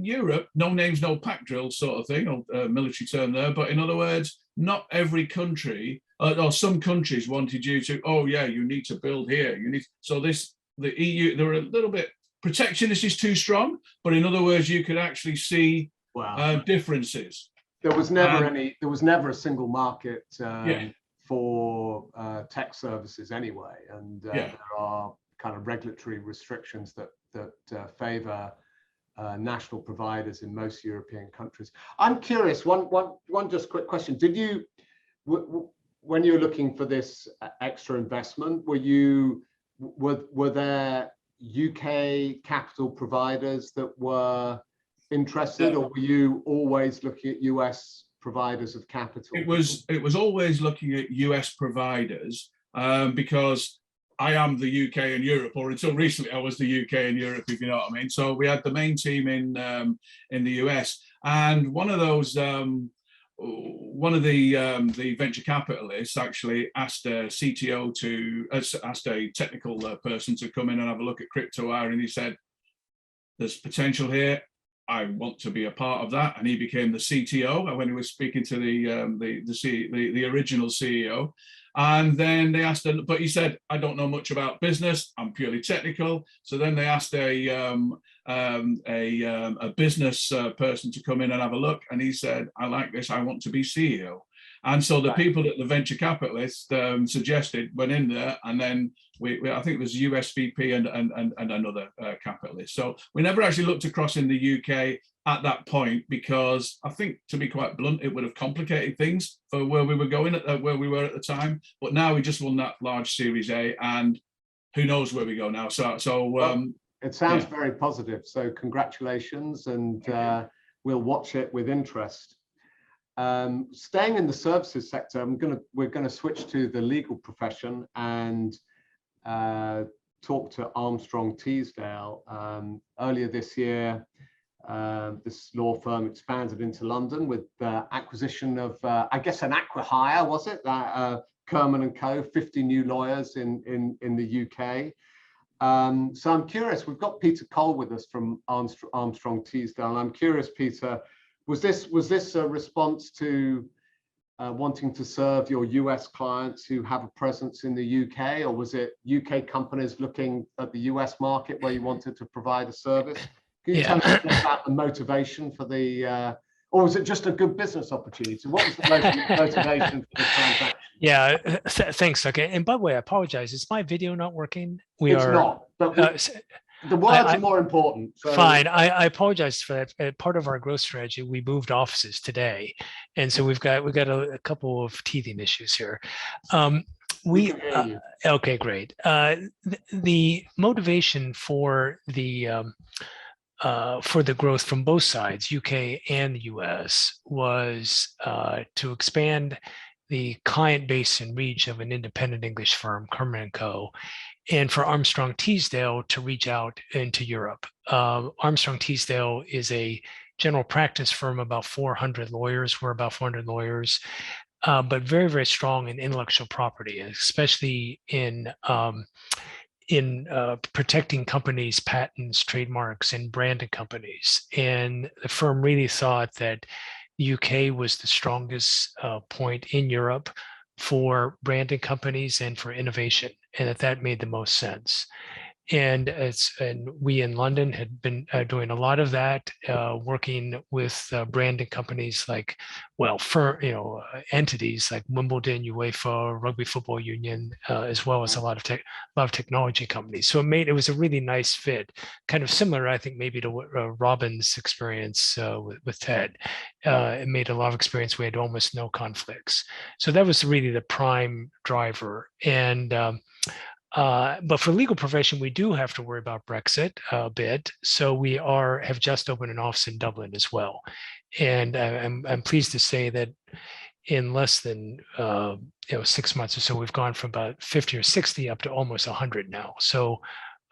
Europe, no names, no pack drills sort of thing, or military term there. But in other words, not every country, or some countries wanted you to, oh yeah, you need to build here. You need, so this, the EU, they were a little bit, protectionist is too strong, but in other words, you could actually see differences. There was never a single market for tech services anyway, and there are kind of regulatory restrictions that favor national providers in most European countries. I'm curious, one just quick question. Did you, when you were looking for this extra investment, were there UK capital providers that were interested, or were you always looking at US providers of capital? It was always looking at US providers, because I am the UK and Europe, or until recently I was the UK and Europe, if you know what I mean. So we had the main team in the US, and one of those, one of the venture capitalists actually asked a CTO to, asked a technical person to come in and have a look at CryptoWire, and he said, "There's potential here. I want to be a part of that," and he became the CTO when he was speaking to the original CEO. And then they asked him, but he said, "I don't know much about business. I'm purely technical." So then they asked a business person to come in and have a look, and he said, "I like this. I want to be CEO." And so the people that the venture capitalist suggested went in there, and then I think it was USVP and another capitalist. So we never actually looked across in the UK at that point, because I think, to be quite blunt, it would have complicated things for where we were going where we were at the time. But now we just won that large Series A, and who knows where we go now. So it sounds very positive. So congratulations, and we'll watch it with interest. Staying in the services sector, we're gonna switch to the legal profession and talk to Armstrong Teasdale. Earlier this year, this law firm expanded into London with the acquisition of, I guess, an acqui-hire, was it? Kerman and Co, 50 new lawyers in the UK. So I'm curious, we've got Peter Cole with us from Armstrong Teasdale, and I'm curious, Peter, was this a response to wanting to serve your US clients who have a presence in the UK, or was it UK companies looking at the US market where you wanted to provide a service? Can you tell us about the motivation for the, or was it just a good business opportunity? What was the motivation for the transaction? Yeah, thanks. Okay, and by the way, I apologize. Is my video not working? It's not. But The words are more important. So. Fine. I apologize for that. Part of our growth strategy, we moved offices today, and so we've got a couple of teething issues here. We can hear you. Okay, great. The motivation for the growth from both sides, UK and the US, was to expand the client base and reach of an independent English firm, Kerman & Co., and for Armstrong Teasdale to reach out into Europe. Armstrong Teasdale is a general practice firm, about 400 lawyers. We're about 400 lawyers, but very, very strong in intellectual property, especially in protecting companies' patents, trademarks, and branded companies. And the firm really thought that the UK was the strongest point in Europe for branded companies and for innovation, and that made the most sense. And we in London had been doing a lot of that, working with branded companies like, entities like Wimbledon, UEFA, Rugby Football Union, as well as a lot of technology companies. So it was a really nice fit, kind of similar, I think, maybe to Robin's experience with TED. It made a lot of experience. We had almost no conflicts. So that was really the prime driver. And but for legal profession, we do have to worry about Brexit a bit. So we have just opened an office in Dublin as well. And I'm pleased to say that in less than 6 months or so, we've gone from about 50 or 60 up to almost 100 now. So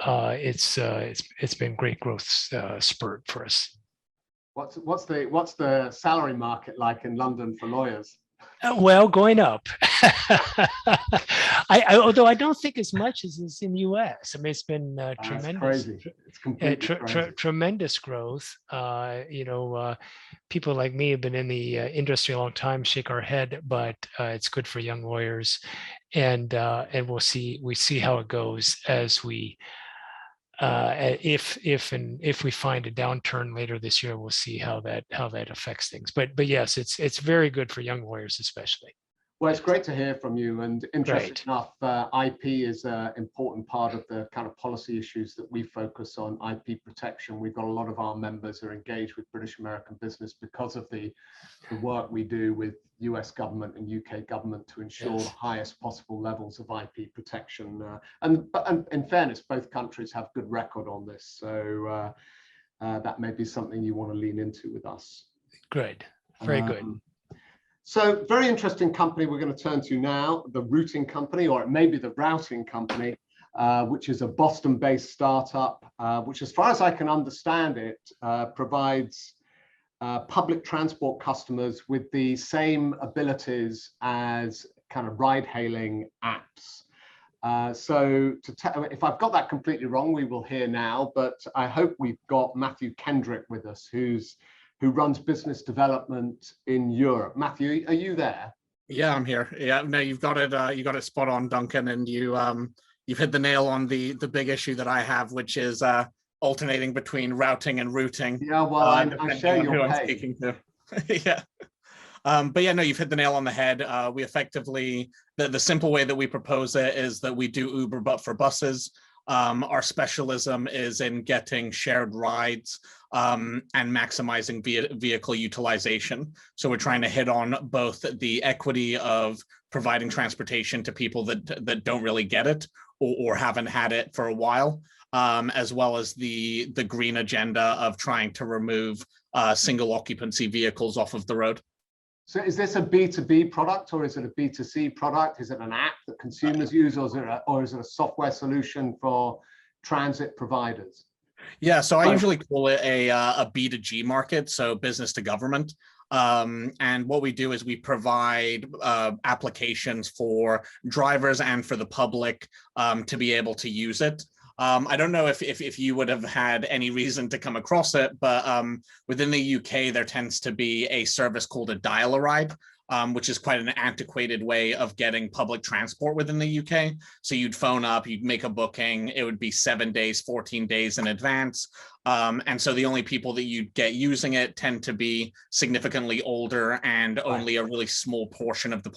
it's been great growth spurt for us. What's the salary market like in London for lawyers? Well, going up. Although I don't think as much as is in the US. I mean, it's been tremendous. Crazy. It's completely crazy. Tremendous growth. People like me have been in the industry a long time, shake our head, but it's good for young lawyers, and we'll see how it goes as we. If we find a downturn later this year, we'll see how that affects things. But yes, it's very good for young lawyers, especially. Well, it's great to hear from you. And interesting Great. enough, IP is an important part of the kind of policy issues that we focus on, IP protection. We've got a lot of our members are engaged with British American business because of the work we do with US government and UK government to ensure the highest possible levels of IP protection. And in fairness, both countries have good record on this. So that may be something you want to lean into with us. Great. Very good. So very interesting company we're going to turn to now, the routing company, or it may be the routing company, which is a Boston-based startup, which as far as I can understand it, provides public transport customers with the same abilities as kind of ride-hailing apps. So if I've got that completely wrong, we will hear now, but I hope we've got Matthew Kendrick with us, who runs business development in Europe. Matthew, are you there? Yeah, I'm here. Yeah, no, you've got it spot on, Duncan, and you've hit the nail on the big issue that I have, which is alternating between routing and routing. Yeah, well, I share your pain. Yeah. But yeah, no, you've hit the nail on the head. We effectively, the simple way that we propose it is that we do Uber, but for buses. Our specialism is in getting shared rides and maximizing vehicle utilization. So we're trying to hit on both the equity of providing transportation to people that don't really get it or haven't had it for a while, as well as the green agenda of trying to remove single occupancy vehicles off of the road. So is this a B2B product or is it a B2C product? Is it an app that consumers use, or is it a software solution for transit providers? Yeah, so I usually call it a B2G market, so business to government. And what we do is we provide applications for drivers and for the public to be able to use it. I don't know if you would have had any reason to come across it, but within the UK, there tends to be a service called a dial-a-ride, which is quite an antiquated way of getting public transport within the UK. So you'd phone up, you'd make a booking, it would be 7 days, 14 days in advance. And so the only people that you'd get using it tend to be significantly older and only a really small portion of the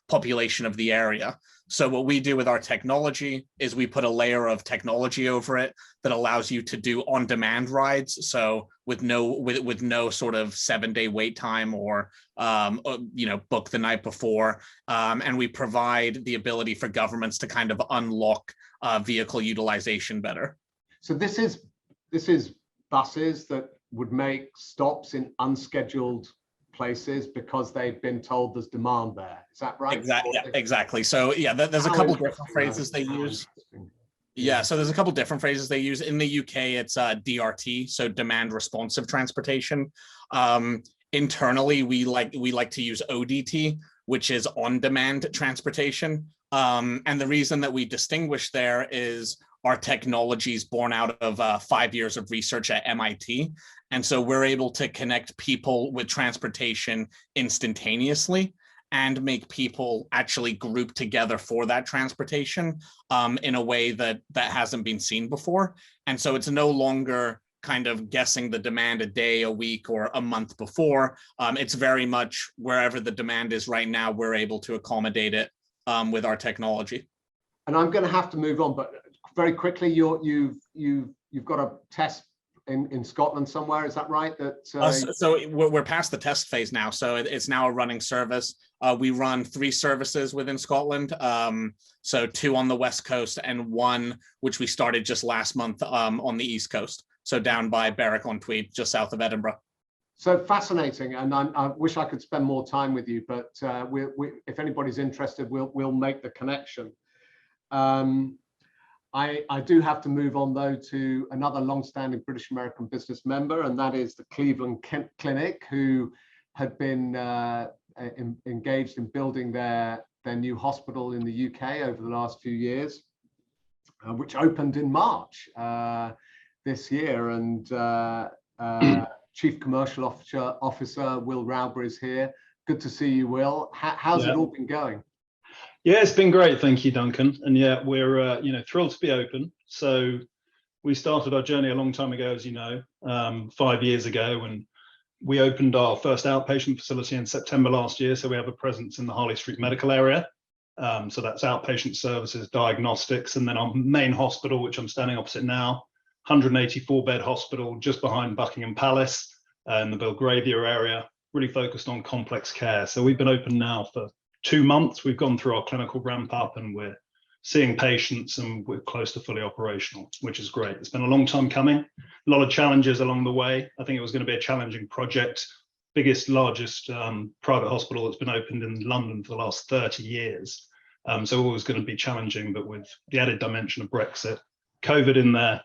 population of the area. So what we do with our technology is we put a layer of technology over it that allows you to do on-demand rides. So with no sort of 7-day wait time or book the night before. And we provide the ability for governments to kind of unlock vehicle utilization better. So this is buses that would make stops in unscheduled places because they've been told there's demand there. Is that right? Exactly. Yeah, exactly. So yeah, there's a couple different phrases they use. Yeah, so there's a couple different phrases they use. In the UK, it's DRT, so demand responsive transportation. Internally, we like to use ODT, which is on-demand transportation. And the reason that we distinguish there is our technology is born out of 5 years of research at MIT. And so we're able to connect people with transportation instantaneously and make people actually group together for that transportation in a way that hasn't been seen before. And so it's no longer kind of guessing the demand a day, a week, or a month before. It's very much wherever the demand is right now, we're able to accommodate it with our technology. And I'm going to have to move on, but very quickly, you've got a test in Scotland somewhere, is that right? So we're past the test phase now. So it's now a running service. We run 3 services within Scotland. So 2 on the West Coast and 1, which we started just last month on the East Coast. So down by Berwick-on-Tweed, just south of Edinburgh. So fascinating, and I wish I could spend more time with you, but if anybody's interested, we'll make the connection. I do have to move on, though, to another long-standing British American business member, and that is the Cleveland Clinic, who had been engaged in building their new hospital in the UK over the last few years, which opened in March this year. And Chief Commercial Officer Will Rauber is here. Good to see you, Will. How's it all been going? Yeah, it's been great, thank you, Duncan. And yeah, we're thrilled to be open. So we started our journey a long time ago, as you know, 5 years ago, and we opened our first outpatient facility in September last year. So we have a presence in the Harley Street medical area. So that's outpatient services, diagnostics, and then our main hospital, which I'm standing opposite now, 184-bed hospital just behind Buckingham Palace in the Belgravia area, really focused on complex care. So we've been open now for 2 months. We've gone through our clinical ramp up and we're seeing patients and we're close to fully operational, which is great. It's been a long time coming, a lot of challenges along the way. I think it was going to be a challenging project. Largest private hospital that's been opened in London for the last 30 years. So always going to be challenging, but with the added dimension of Brexit, COVID in there,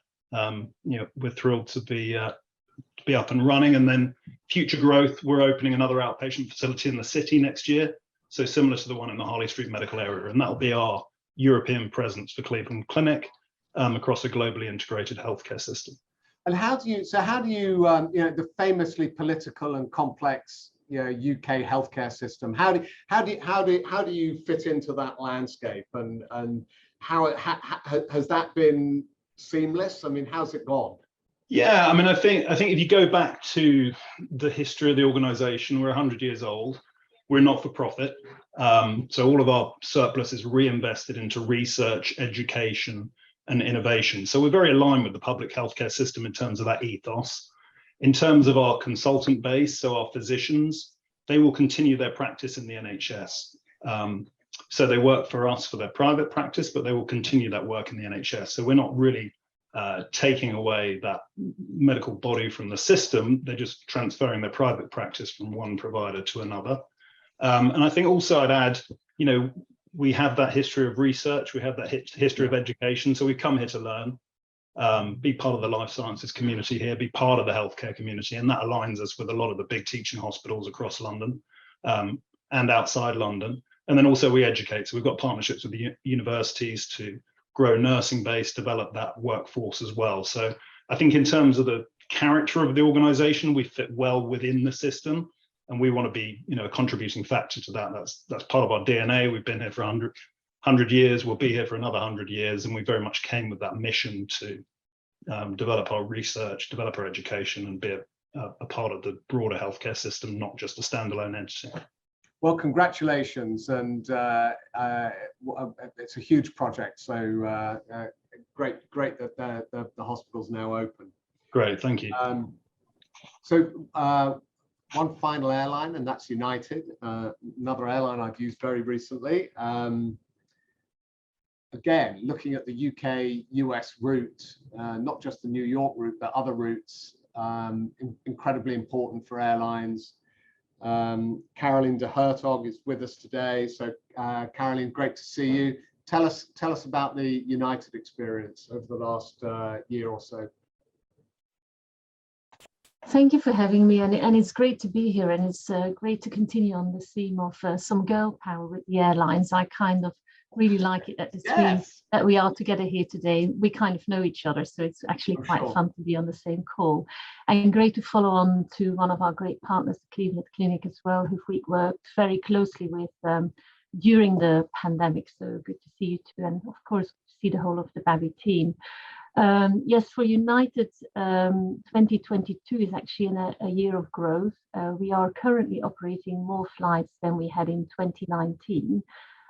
we're thrilled to be up and running. And then future growth, we're opening another outpatient facility in the city next year. So similar to the one in the Harley Street medical area, and that'll be our European presence for Cleveland Clinic across a globally integrated healthcare system. And how do you the famously political and complex UK healthcare system? How do you fit into that landscape? And how has that been seamless? I mean, how's it gone? Yeah, I mean, I think if you go back to the history of the organisation, we're 100 years old. We're not for profit. So all of our surplus is reinvested into research, education, and innovation. So we're very aligned with the public healthcare system in terms of that ethos. In terms of our consultant base, so our physicians, they will continue their practice in the NHS. So they work for us for their private practice, but they will continue that work in the NHS. So we're not really taking away that medical body from the system. They're just transferring their private practice from one provider to another. And I think also I'd add, we have that history of research, we have that history of education. So we come here to learn, be part of the life sciences community here, be part of the healthcare community. And that aligns us with a lot of the big teaching hospitals across London and outside London. And then also we educate. So we've got partnerships with the universities to grow nursing base, develop that workforce as well. So I think in terms of the character of the organization, we fit well within the system. And we want to be, a contributing factor to that. That's part of our DNA. We've been here for 100 years. We'll be here for another 100 years. And we very much came with that mission to develop our research, develop our education, and be a part of the broader healthcare system, not just a standalone entity. Well, congratulations, and it's a huge project. So great that the hospital's now open. Great, thank you. One final airline, and that's United, another airline I've used very recently. Again, looking at the UK-US route, not just the New York route, but other routes, incredibly important for airlines. Caroline de Hertog is with us today. So Caroline, great to see you. Tell us about the United experience over the last year or so. Thank you for having me, and it's great to be here, and it's great to continue on the theme of some girl power with the airlines. I kind of really like it that that we are together here today. We kind of know each other, so it's actually quite fun to be on the same call, and great to follow on to one of our great partners, the Cleveland Clinic as well, who we worked very closely with during the pandemic. So good to see you too, and of course see the whole of the Babi team. Yes, for United, 2022 is actually a year of growth. We are currently operating more flights than we had in 2019.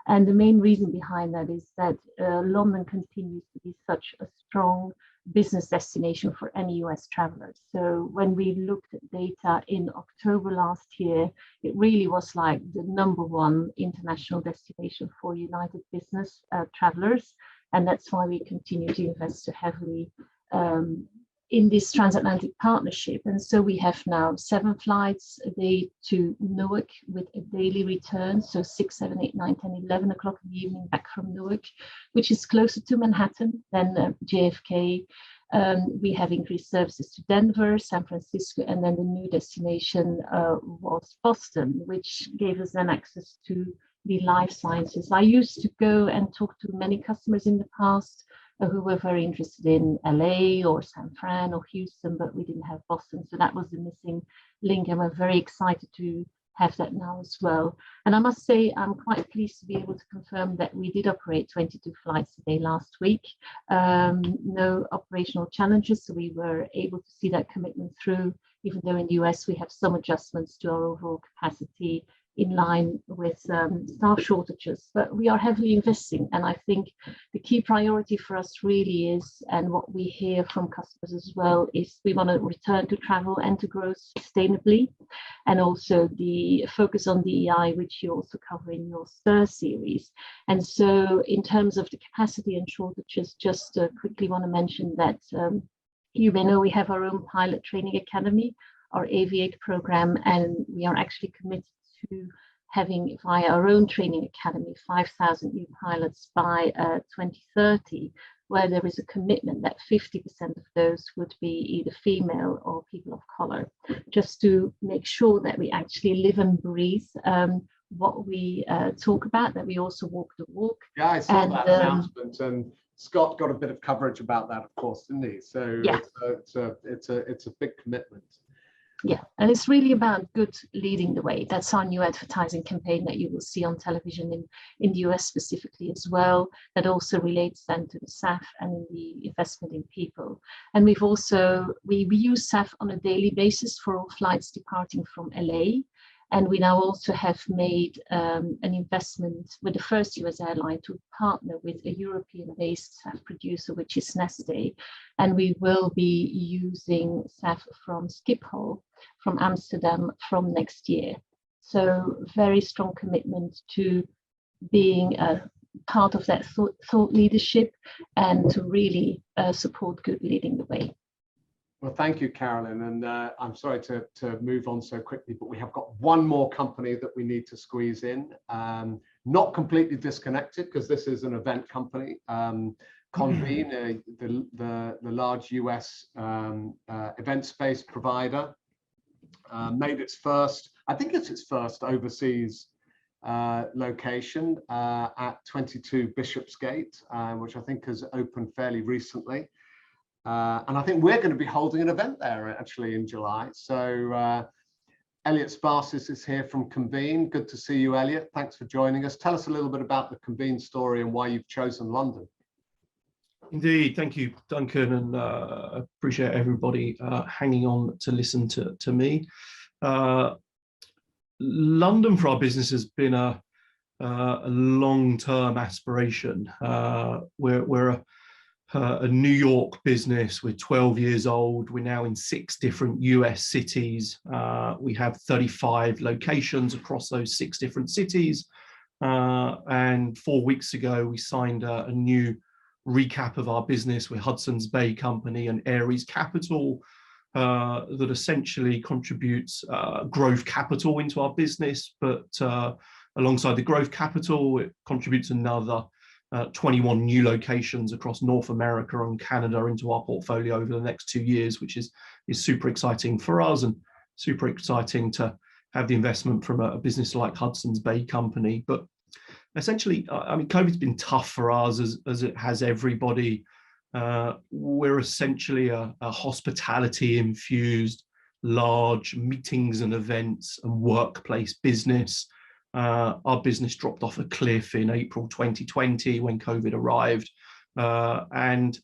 And the main reason behind that is that London continues to be such a strong business destination for any US travelers. So when we looked at data in October last year, it really was like the #1 international destination for United business travelers. And that's why we continue to invest so heavily in this transatlantic partnership. And so we have now 7 flights a day to Newark with a daily return. So 6, 7, 8, 9, 10, 11 o'clock in the evening back from Newark, which is closer to Manhattan than JFK. We have increased services to Denver, San Francisco, and then the new destination was Boston, which gave us then access to the life sciences. I used to go and talk to many customers in the past who were very interested in LA or San Fran or Houston, but we didn't have Boston. So that was the missing link, and we're very excited to have that now as well. And I must say, I'm quite pleased to be able to confirm that we did operate 22 flights a day last week. No operational challenges, so we were able to see that commitment through, even though in the US we have some adjustments to our overall capacity in line with staff shortages, but we are heavily investing. And I think the key priority for us really is, and what we hear from customers as well, is we want to return to travel and to grow sustainably. And also the focus on DEI, which you also cover in your STIR series. And so in terms of the capacity and shortages, just quickly want to mention that you may know we have our own pilot training academy, our Aviate program, and we are actually committed to having, via our own training academy, 5,000 new pilots by 2030, where there is a commitment that 50% of those would be either female or people of color, just to make sure that we actually live and breathe what we talk about, that we also walk the walk. Yeah, I saw that announcement, and Scott got a bit of coverage about that, of course, didn't he? So yeah, it's a big commitment. Yeah, and it's really about good leading the way. That's our new advertising campaign that you will see on television in the US specifically as well. That also relates then to the SAF and in the investment in people. And we've also, we use SAF on a daily basis for all flights departing from LA. And we now also have made an investment with the first US airline to partner with a European-based SAF producer, which is Neste. And we will be using SAF from Schiphol, from Amsterdam, from next year. So very strong commitment to being a part of that thought leadership and to really support good leading the way. Well, thank you, Carolyn. And I'm sorry to move on so quickly, but we have got one more company that we need to squeeze in. Not completely disconnected, because this is an event company. Convene, the large US event space provider, made its first, I think it's its first overseas location at 22 Bishopsgate, which I think has opened fairly recently. And I think we're going to be holding an event there actually in July. So Elliot Sparsis is here from Convene. Good to see you, Elliot. Thanks for joining us. Tell us a little bit about the Convene story and why you've chosen London. Indeed, thank you, Duncan, and appreciate everybody hanging on to listen to me. London for our business has been a long-term aspiration. We're a New York business. We're 12 years old. We're now in 6 different US cities. We have 35 locations across those 6 different cities. And 4 weeks ago, we signed a new recap of our business with Hudson's Bay Company and Ares Capital that essentially contributes growth capital into our business. But alongside the growth capital, it contributes another 21 new locations across North America and Canada into our portfolio over the next 2 years, which is super exciting for us and super exciting to have the investment from a business like Hudson's Bay Company. But essentially, I mean, COVID's been tough for us as it has everybody. We're essentially a hospitality infused, large meetings and events and workplace business. Our business dropped off a cliff in April 2020 when COVID arrived, and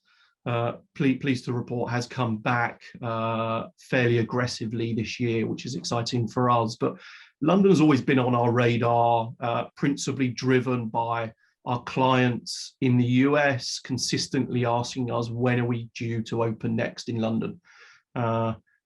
pleased to report has come back fairly aggressively this year, which is exciting for us. But London has always been on our radar, principally driven by our clients in the US consistently asking us, when are we due to open next in London?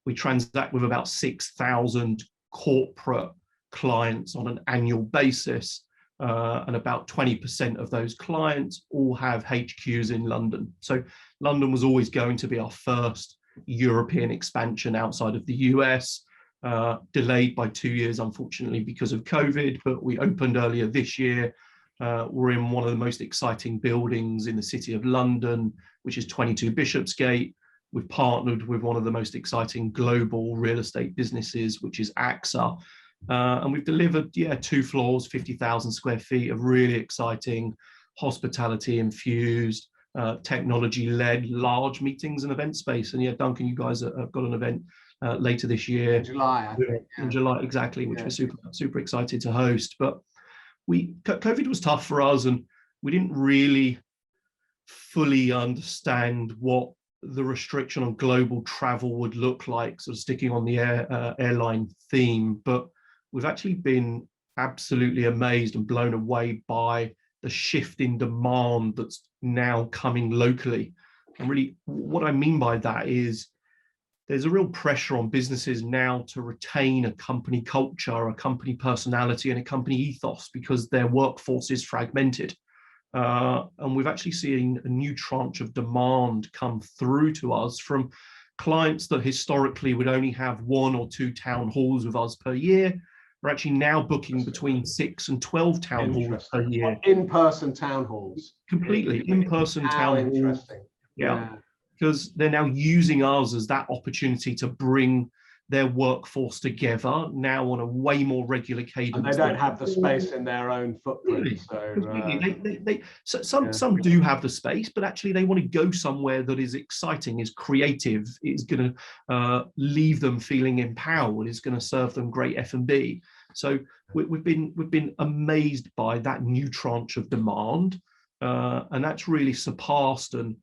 We transact with about 6,000 corporate clients on an annual basis, and about 20% of those clients all have HQs in London. So London was always going to be our first European expansion outside of the US, delayed by 2 years, unfortunately, because of COVID, but we opened earlier this year. We're in one of the most exciting buildings in the City of London, which is 22 Bishopsgate. We've partnered with one of the most exciting global real estate businesses, which is AXA. And we've delivered, 2 floors, 50,000 square feet of really exciting hospitality infused, technology-led large meetings and event space. And Duncan, you guys have got an event later this year. In July, I think. In July, exactly, which we're super excited to host. But COVID was tough for us, and we didn't really fully understand what the restriction on global travel would look like, sort of sticking on the airline theme. But we've actually been absolutely amazed and blown away by the shift in demand that's now coming locally. And really what I mean by that is there's a real pressure on businesses now to retain a company culture, a company personality, and a company ethos because their workforce is fragmented. And we've actually seen a new tranche of demand come through to us from clients that historically would only have 1 or 2 town halls with us per year. We're actually now booking between 6 and 12 town halls per year. In-person town halls. Completely in-person town halls. Interesting. Yeah, because they're now using us as that opportunity to bring their workforce together now on a way more regular cadence. And they don't have the space in their own footprint. So some do have the space, but actually they want to go somewhere that is exciting, is creative, is going to leave them feeling empowered, is going to serve them great F&B. So we've been amazed by that new tranche of demand, and that's really surpassed and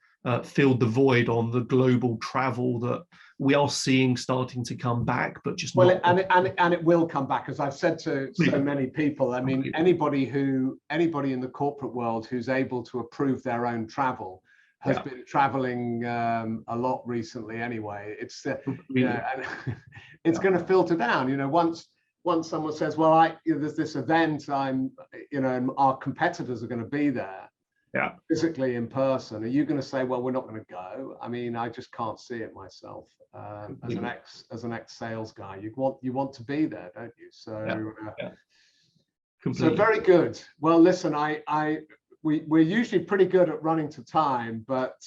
filled the void on the global travel that we are seeing starting to come back, but just and it will come back, as I've said to so many people. I mean, anybody in the corporate world who's able to approve their own travel has been traveling a lot recently anyway. It's and it's going to filter down. Once someone says, well, there's this event, and our competitors are going to be there. Physically in person, are you going to say, well, we're not going to go? I mean, I just can't see it myself. As an ex-sales guy, you want to be there, don't you? So so very good. Well, listen, we're usually pretty good at running to time, but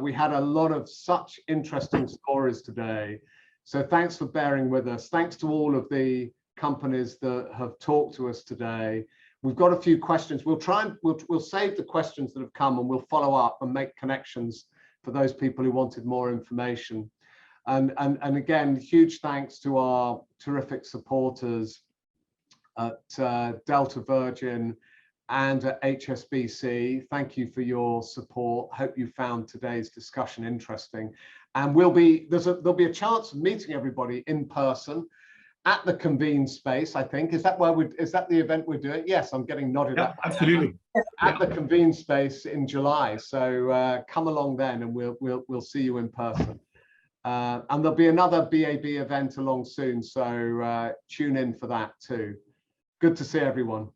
we had a lot of such interesting stories today. So thanks for bearing with us. Thanks to all of the companies that have talked to us today. We've got a few questions. We'll save the questions that have come, and we'll follow up and make connections for those people who wanted more information. And again, huge thanks to our terrific supporters at Delta Virgin and at HSBC. Thank you for your support. Hope you found today's discussion interesting. And there'll be a chance of meeting everybody in person at the Convene space, I think. Is that the event we're doing? Yes, I'm getting nodded Yeah, up. absolutely. At the Convene space in July. So come along then, and we'll see you in person. And there'll be another BAB event along soon, so tune in for that too. Good to see everyone.